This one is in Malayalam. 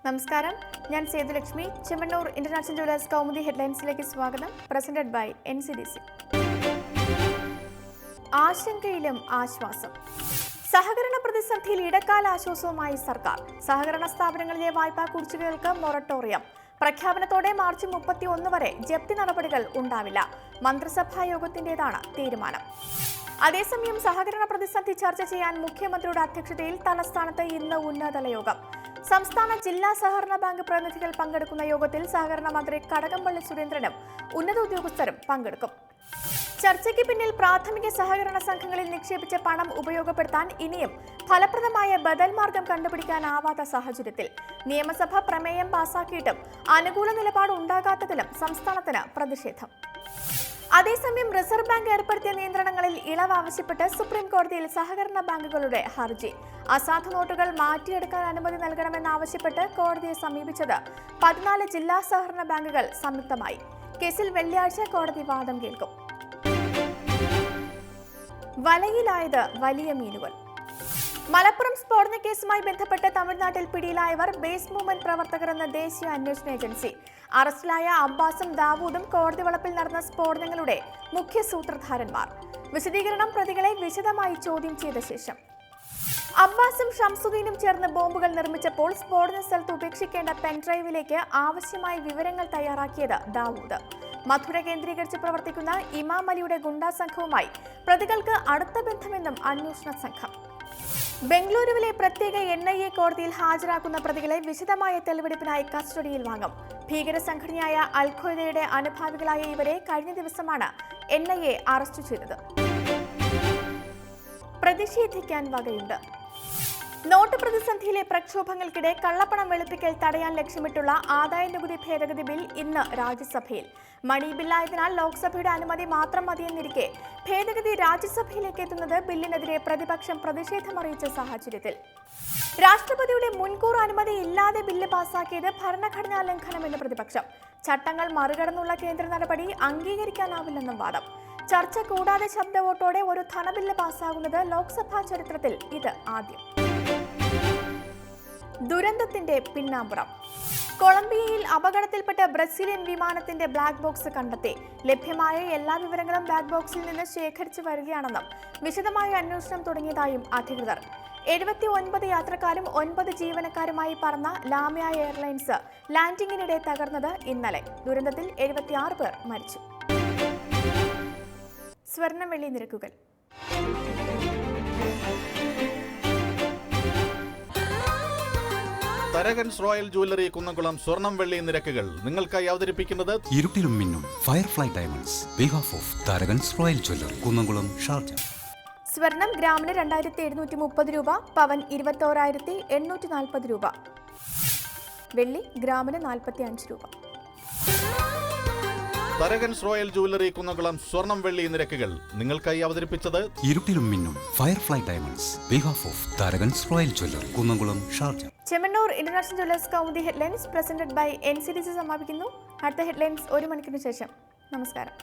നമസ്കാരം, ഞാൻ സേതുലക്ഷ്മി. ചെമ്മണ്ണൂർ ഇന്റർനാഷണൽ ജുവലേഴ്സ് കൗമുദി ഹെഡ്ലൈൻസിലേക്ക് സ്വാഗതം. Presented by NCDC. ആശങ്കയിലും ആശ്വാസം. സഹകരണ പ്രതിസന്ധിയിൽ ഇടക്കാല ആശ്വാസവുമായി സർക്കാർ. സഹകരണ സ്ഥാപനങ്ങളിലെ വായ്പാ കുടിശ്ശികകൾക്ക് മൊറട്ടോറിയം. പ്രഖ്യാപനത്തോടെ മാർച്ച് 31 വരെ ജപ്തി നടപടികൾ ഉണ്ടാവില്ല. മന്ത്രിസഭാ യോഗത്തിന്റേതാണ് തീരുമാനം. അതേസമയം സഹകരണ പ്രതിസന്ധി ചർച്ച ചെയ്യാൻ മുഖ്യമന്ത്രിയുടെ അധ്യക്ഷതയിൽ തലസ്ഥാനത്ത് ഇന്ന് ഉന്നതതല യോഗം. സംസ്ഥാന ജില്ലാ സഹകരണ ബാങ്ക് പ്രതിനിധികൾ പങ്കെടുക്കുന്ന യോഗത്തിൽ സഹകരണ മന്ത്രി കടകംപള്ളി സുരേന്ദ്രനും ഉന്നത ഉദ്യോഗസ്ഥരും പങ്കെടുക്കും. ചർച്ചയ്ക്ക് പിന്നിൽ പ്രാഥമിക സഹകരണ സംഘങ്ങളിൽ നിക്ഷേപിച്ച പണം ഉപയോഗപ്പെടുത്താൻ ഇനിയും ഫലപ്രദമായ ബദൽ മാർഗം കണ്ടുപിടിക്കാനാവാത്ത സാഹചര്യത്തിൽ നിയമസഭ പ്രമേയം പാസാക്കിയിട്ടും അനുകൂല നിലപാട് ഉണ്ടാകാത്തതിലും സംസ്ഥാനത്തിന് പ്രതിഷേധം. അതേസമയം റിസർവ് ബാങ്ക് ഏർപ്പെടുത്തിയ നിയന്ത്രണങ്ങളിൽ ഇളവ് ആവശ്യപ്പെട്ട് സുപ്രീം കോടതിയിൽ സഹകരണ ബാങ്കുകളുടെ ഹർജി. അസാധു നോട്ടുകൾ മാറ്റിയെടുക്കാൻ അനുമതി നൽകണമെന്നാവശ്യപ്പെട്ട് കോടതിയെ സമീപിച്ചത് 14 ജില്ലാ സഹകരണ ബാങ്കുകൾ സംയുക്തമായി. കേസിൽ വെള്ളിയാഴ്ച കോടതി വാദം കേൾക്കും. വലയിലായത് വലിയ മീനുകൾ. മലപ്പുറം സ്ഫോടന കേസുമായി ബന്ധപ്പെട്ട് തമിഴ്നാട്ടിൽ പിടിയിലായവർ ബേസ് മൂവ്മെന്റ് പ്രവർത്തകരെന്ന് ദേശീയ അന്വേഷണ ഏജൻസി. അറസ്റ്റിലായ അബ്ബാസും ദാവൂദും കോടതി വളപ്പിൽ നടന്ന സ്ഫോടനങ്ങളുടെ മുഖ്യ സൂത്രധാരന്മാർ. വിശദീകരണം പ്രതികളെ വിശദമായി ചോദ്യം ചെയ്ത ശേഷം. അബ്ബാസും ഷംസുദ്ദീനും ചേർന്ന് ബോംബുകൾ നിർമ്മിച്ചപ്പോൾ സ്ഫോടന സ്ഥലത്ത് ഉപേക്ഷിക്കേണ്ട പെൻഡ്രൈവിലേക്ക് ആവശ്യമായ വിവരങ്ങൾ തയ്യാറാക്കിയത് ദാവൂദ്. മധുര കേന്ദ്രീകരിച്ച് പ്രവർത്തിക്കുന്ന ഇമാം അലിയുടെ ഗുണ്ടാ സംഘവുമായി പ്രതികൾക്ക് അടുത്ത ബന്ധമെന്നും അന്വേഷണ സംഘം. ബംഗളൂരുവിലെ പ്രത്യേക NIA കോടതിയിൽ ഹാജരാക്കുന്ന പ്രതികളെ വിശദമായ തെളിവെടുപ്പിനായി കസ്റ്റഡിയിൽ വാങ്ങും. ഭീകര സംഘടനയായ അൽ ഖ്വയ്ദയുടെ അനുഭാവികളായ ഇവരെ കഴിഞ്ഞ ദിവസമാണ് NIA അറസ്റ്റ് ചെയ്തത്. പ്രതിഷേധിക്കാൻ വകയുണ്ട്. നോട്ട് പ്രതിസന്ധിയിലെ പ്രക്ഷോഭങ്ങൾക്കിടെ കള്ളപ്പണം വെളുപ്പിക്കൽ തടയാൻ ലക്ഷ്യമിട്ടുള്ള ആദായ നികുതി ഭേദഗതി ബിൽ ഇന്ന് രാജ്യസഭയിൽ. മണി ബില്ലായതിനാൽ ലോക്സഭയുടെ അനുമതി മാത്രം മതിയെന്നിരിക്കെ ഭേദഗതി രാജ്യസഭയിലേക്ക് എത്തുന്നത് ബില്ലിനെതിരെ പ്രതിപക്ഷം പ്രതിഷേധമറിയിച്ച സാഹചര്യത്തിൽ. രാഷ്ട്രപതിയുടെ മുൻകൂർ അനുമതി ഇല്ലാതെ ബില്ല് പാസാക്കിയത് ഭരണഘടനാ ലംഘനമെന്ന് പ്രതിപക്ഷം. ചട്ടങ്ങൾ മറികടന്നുള്ള കേന്ദ്ര നടപടി അംഗീകരിക്കാനാവില്ലെന്നും വാദം. ചർച്ച കൂടാതെ ശബ്ദ വോട്ടോടെ ഒരു ധനബില്ല് പാസ്സാകുന്നത് ലോക്സഭാ ചരിത്രത്തിൽ ഇത് ആദ്യം. ദുരന്തത്തിന്റെ പിന്നാമ്പുറം. കൊളംബിയയിൽ അപകടത്തിൽപ്പെട്ട ബ്രസീലിയൻ വിമാനത്തിന്റെ ബ്ലാക്ക് ബോക്സ് കണ്ടെത്തി. ലഭ്യമായ എല്ലാ വിവരങ്ങളും ബ്ലാക്ക് ബോക്സിൽ നിന്ന് ശേഖരിച്ചു വരികയാണെന്നും വിശദമായ അന്വേഷണം തുടങ്ങിയതായും അധികൃതർ. 79 യാത്രക്കാരും 9 ജീവനക്കാരുമായി പറന്ന ലാമിയ എയർലൈൻസ് ലാൻഡിംഗിനിടെ തകർന്നത് ഇന്നലെ. ദുരന്തത്തിൽ 76 പേർ മരിച്ചു. സ്വർണം വെള്ളി നിരക്കുകൾ. തരകൻസ് റോയൽ ജ്വല്ലറി കുന്നംകുളം സ്വർണം വെള്ളി നിരക്കുകൾ നിങ്ങൾക്കായി അവതരിപ്പിക്കുന്നത് ഇരുട്ടിലും മിന്നും firefly diamonds behalf of Tharakans royal jewellery Kunnamkulam Sharjah. സ്വർണം ഗ്രാമിന് 2730 രൂപ, പവൻ 21,840 രൂപ, വെള്ളി ഗ്രാമിന് 45 രൂപ. തരകൻസ് റോയൽ ജ്വല്ലറി കുന്നംകുളം സ്വർണം വെള്ളി നിരക്കുകൾ നിങ്ങൾക്കായി അവതരിപ്പിച്ചത് ഇരുട്ടിലും മിന്നും firefly diamonds behalf of Tharakans royal jewellery Kunnamkulam Sharjah. Chemmanur international jewellers Kaumudi headlines presented by NCDC സമാപിക്കുന്നു. അടുത്ത ഹെഡ്ലൈൻസ് 1 മണിക്കൂറിന് ശേഷം. നമസ്കാരം.